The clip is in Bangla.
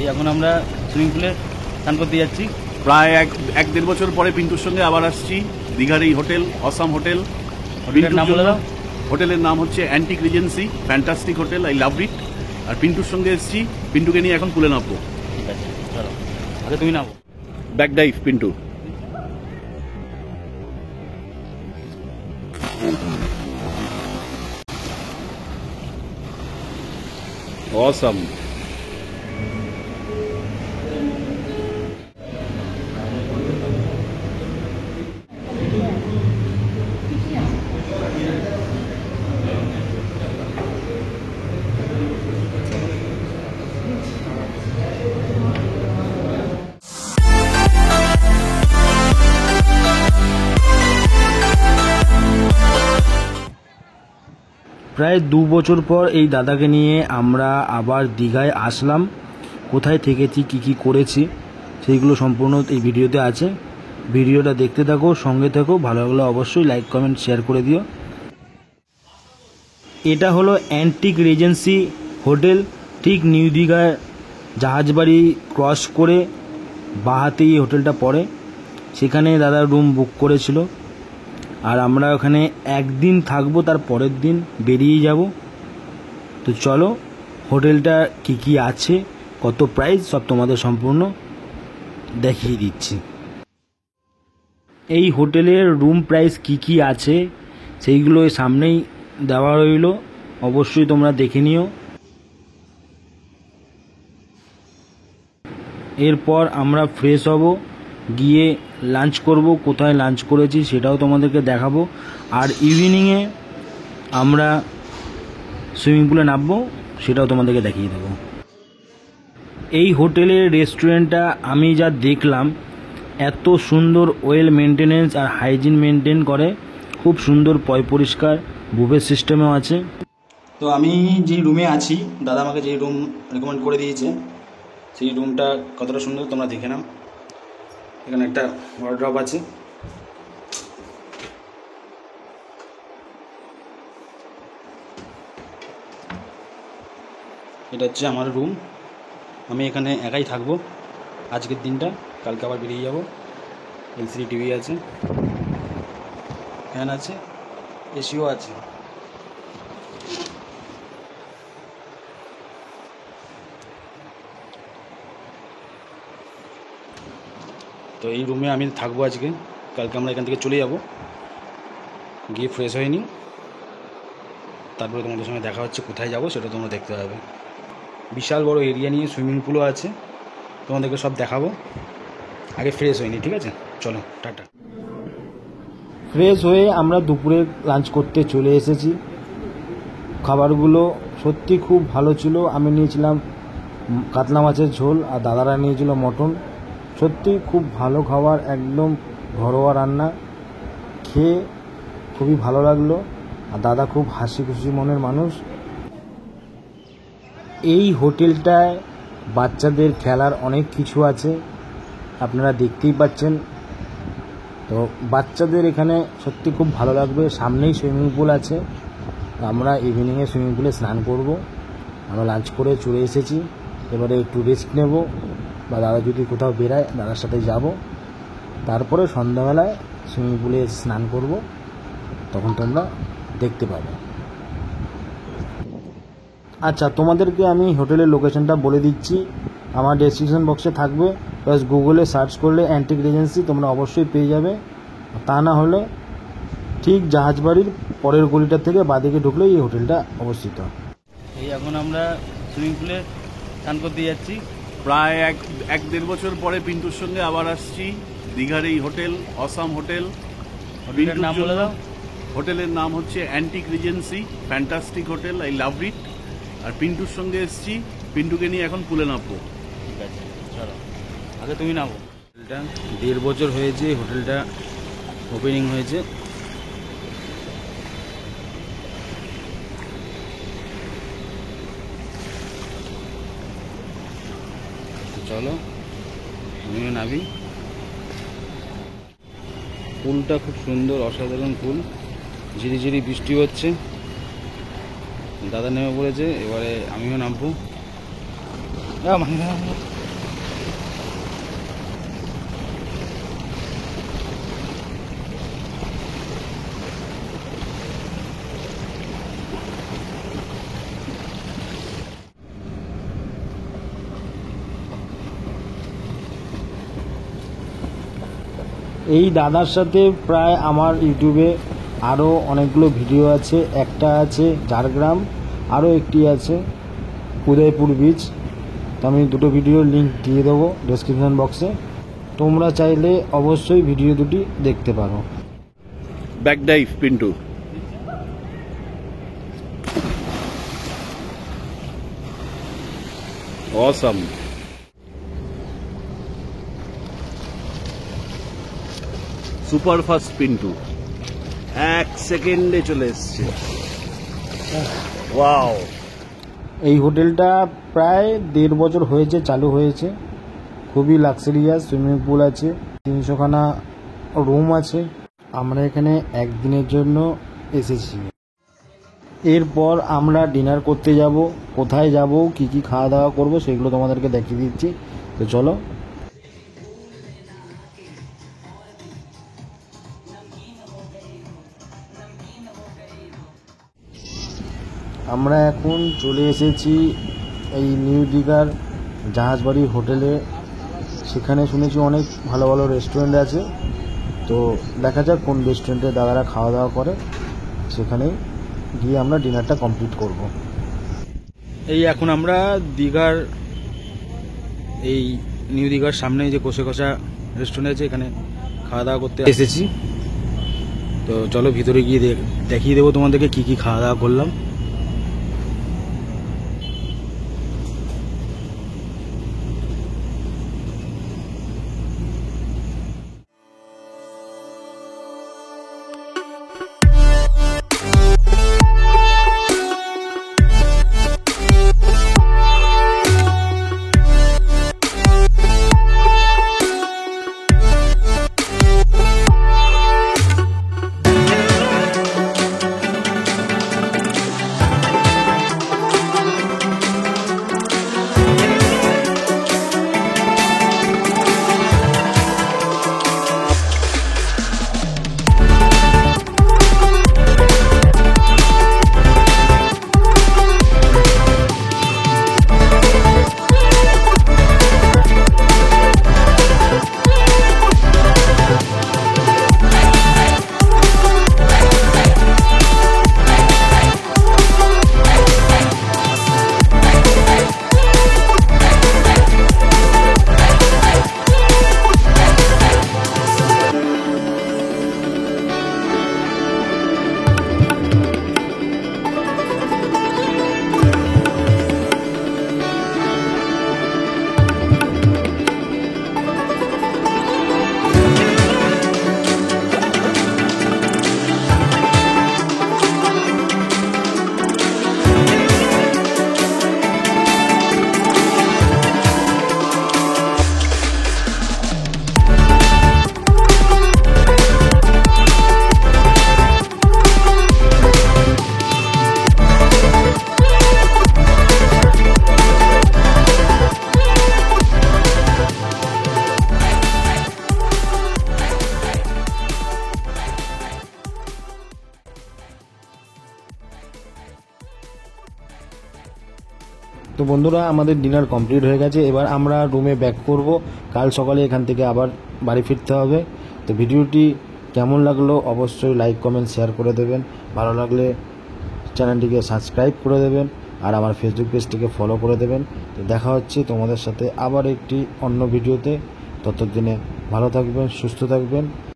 এই এখন আমরা সুইমিং পুলে স্নান করতে যাচ্ছি। প্রায় এক দেড় বছর পরে পিন্টুর সঙ্গে আবার আসছি দীঘার এই হোটেল অসাম হোটেল। হোটেলের নাম বলে দাও। হোটেলের নাম হচ্ছে Antique Regency, fantastic hotel, I love it. আর পিন্টুর সঙ্গে এসেছি, পিন্টুকে নিয়ে এখন পুলে নামবো। ঠিক আছে চলো, আগে তুমি নামো। Back dive Pintu. অসাম। প্রায় 2 বছর পর এই দাদাকে নিয়ে আমরা আবার দীঘায় আসলাম। কোথায় থেকেছি, কি কি করেছি সেইগুলো সম্পূর্ণ এই ভিডিওতে আছে। ভিডিওটা দেখতে থাকো, সঙ্গে থাকো। ভালো লাগলে অবশ্যই লাইক কমেন্ট শেয়ার করে দিও। এটা হলো অ্যান্টিক রিজেন্সি হোটেল, ঠিক নিউ দীঘার জাহাজবাড়ি ক্রস করে বাহাতেই এই হোটেলটা পড়ে। সেখানে দাদা রুম বুক করেছিল, আর আমরা ওখানে একদিন থাকবো, তার পরের দিন বেরিয়ে যাব। তো চলো, হোটেলটা কি কি আছে, কত প্রাইস, সব তোমাদের সম্পূর্ণ দেখিয়ে দিচ্ছি। এই হোটেলের রুম প্রাইস কি কি আছে সেইগুলো সামনেই দেওয়া রইল, অবশ্যই তোমরা দেখে নিও। এরপর আমরা ফ্রেশ হব, গিয়ে লাঞ্চ করব। কোথায় লাঞ্চ করেছি সেটাও তোমাদেরকে দেখাবো। আর ইভিনিংয়ে আমরা সুইমিং পুলে নামবো, সেটাও তোমাদেরকে দেখিয়ে দেবো। এই হোটেলের রেস্টুরেন্টটা আমি যা দেখলাম, এত সুন্দর ওয়েল মেনটেনেন্স আর হাইজিন মেনটেন করে, খুব সুন্দর, পরিষ্কার, বুফে সিস্টেমও আছে। তো আমি যেই রুমে আছি, দাদা আমাকে যেই রুম রেকমেন্ড করে দিয়েছে, সেই রুমটা কতটা সুন্দর তোমরা দেখে নাও। এখানে একটা ওয়ার্ড্রপ আছে, এটা হচ্ছে আমার রুম। আমি এখানে একাই থাকবো আজকের দিনটা, কালকে আবার বেরিয়ে যাব। এলসিডি টিভি আছে, ফ্যান আছে, এসিও আছে। তো এই রুমে আমি থাকবো আজকে, কালকে আমরা এখান থেকে চলে যাব। গিয়ে ফ্রেশ হয়ে নিই, তারপরে তোমাদের সঙ্গে দেখা হচ্ছে। কোথায় যাব সেটা তোমরা দেখতে পাবে। বিশাল বড় এরিয়া নিয়ে সুইমিং পুলও আছে, তোমাদেরকে সব দেখাবো। আগে ফ্রেশ হয়ে নিই, ঠিক আছে? চলো, টাটা। ফ্রেশ হয়ে আমরা দুপুরে লাঞ্চ করতে চলে এসেছি। খাবারগুলো সত্যি খুব ভালো ছিল। আমি নিয়েছিলাম কাতলা মাছের ঝোল, আর দাদারা নিয়েছিল মটন। সত্যি খুব ভালো খাবার, একদম ঘরোয়া রান্না। খেয়ে খুবই ভালো লাগলো, আর দাদা খুব হাসি খুশি মনের মানুষ। এই হোটেলটায় বাচ্চাদের খেলার অনেক কিছু আছে, আপনারা দেখতেই পাচ্ছেন। তো বাচ্চাদের এখানে সত্যি খুব ভালো লাগবে। সামনেই সুইমিং পুল আছে, আমরা ইভিনিংয়ে সুইমিং পুলে স্নান করব। আমরা লাঞ্চ করে চলে এসেছি, এবারে একটু রেস্ট নেব, বা দাদা যদি কোথাও বেরায় দাদার সাথে যাব। তারপরে সন্ধ্যাবেলায় সুইমিং পুলে স্নান করব, তখন তোমরা দেখতে পাবে। আচ্ছা, তোমাদেরকে আমি হোটেলের লোকেশনটা বলে দিচ্ছি, আমার ডেসক্রিপশন বক্সে থাকবে। প্লাস গুগলে সার্চ করলে অ্যান্টিক রিজেন্সি তোমরা অবশ্যই পেয়ে যাবে। তা না হলে ঠিক জাহাজবাড়ির পরের গলিটা থেকে বাঁদিকে ঢুকলে এই হোটেলটা অবস্থিত। এই এখন আমরা সুইমিং পুলে স্নান করতে যাচ্ছি। প্রায় এক দেড় বছর পরে পিন্টুর সঙ্গে আবার আসছি দীঘার এই হোটেল অসাম হোটেল। হোটেলের নাম বলে দাও। হোটেলের নাম হচ্ছে Antique Regency, fantastic hotel, I love it. আর পিন্টুর সঙ্গে এসেছি, পিন্টুকে নিয়ে এখন পুলে নামবো। ঠিক আছে চলো, আগে তুমি নামো। হোটেলটা 1.5 বছর হয়েছে হোটেলটা ওপেনিং হয়েছে। চলো আমিও নামি। পুলটা খুব সুন্দর, অসাধারণ পুল। ঝিরিঝিরি বৃষ্টি হচ্ছে, দাদা নেমে পড়েছে, এবারে আমিও নামবো। এই দাদার সাথে প্রায় আমার ইউটিউবে আরও অনেকগুলো ভিডিও আছে। একটা আছে ঝাড়গ্রাম, আরও একটি আছে উদয়পুর বিচ। তো আমি দুটো ভিডিওর লিঙ্ক দিয়ে দেবো ডেসক্রিপশন বক্সে, তোমরা চাইলে অবশ্যই ভিডিও দুটি দেখতে পারো। Back dive Pintu. Awesome. Super fast Pintu 1 সেকেন্ডে চলে এসছে। ওয়াও। এই হোটেলটা প্রায় 1.5 বছর হয়েছে চালু হয়েছে। খুবই লাক্সারিয়াস, সুইমিং পুল আছে, 300খানা রুম আছে। আমরা এখানে একদিনের জন্য এসেছি। এরপর আমরা ডিনার করতে যাব। কোথায় যাব, কি কি খাওয়া দাওয়া করব সেগুলো তোমাদেরকে দেখিয়ে দিচ্ছি। তো চলো। আমরা এখন চলে এসেছি এই নিউ দীঘার জাহাজবাড়ি হোটেলে। সেখানে শুনেছি অনেক ভালো ভালো রেস্টুরেন্ট আছে। তো দেখা যাক কোন রেস্টুরেন্টে দাদারা খাওয়া দাওয়া করে, সেখানে গিয়ে আমরা ডিনারটা কমপ্লিট করব। এই এখন আমরা দীঘার এই নিউ দীঘার সামনে যে কষে কষা রেস্টুরেন্ট আছে, এখানে খাওয়া দাওয়া করতে এসেছি। তো চলো ভিতরে গিয়ে দেখিয়ে দেবো তোমাদেরকে কি কি খাওয়া দাওয়া করলাম। তো বন্ধুরা, আমাদের ডিনার কমপ্লিট হয়ে গেছে। এবার আমরা রুমে ব্যাক করব। কাল সকালে এখান থেকে আবার বাড়ি ফিরতে হবে। তো ভিডিওটি কেমন লাগলো অবশ্যই লাইক কমেন্ট শেয়ার করে দেবেন। ভালো লাগলে চ্যানেলটিকে সাবস্ক্রাইব করে দেবেন আর আমার ফেসবুক পেজটিকে ফলো করে দেবেন। তো দেখা হচ্ছে তোমাদের সাথে আবার একটি অন্য ভিডিওতে। ততদিনে ভালো থাকবেন, সুস্থ থাকবেন।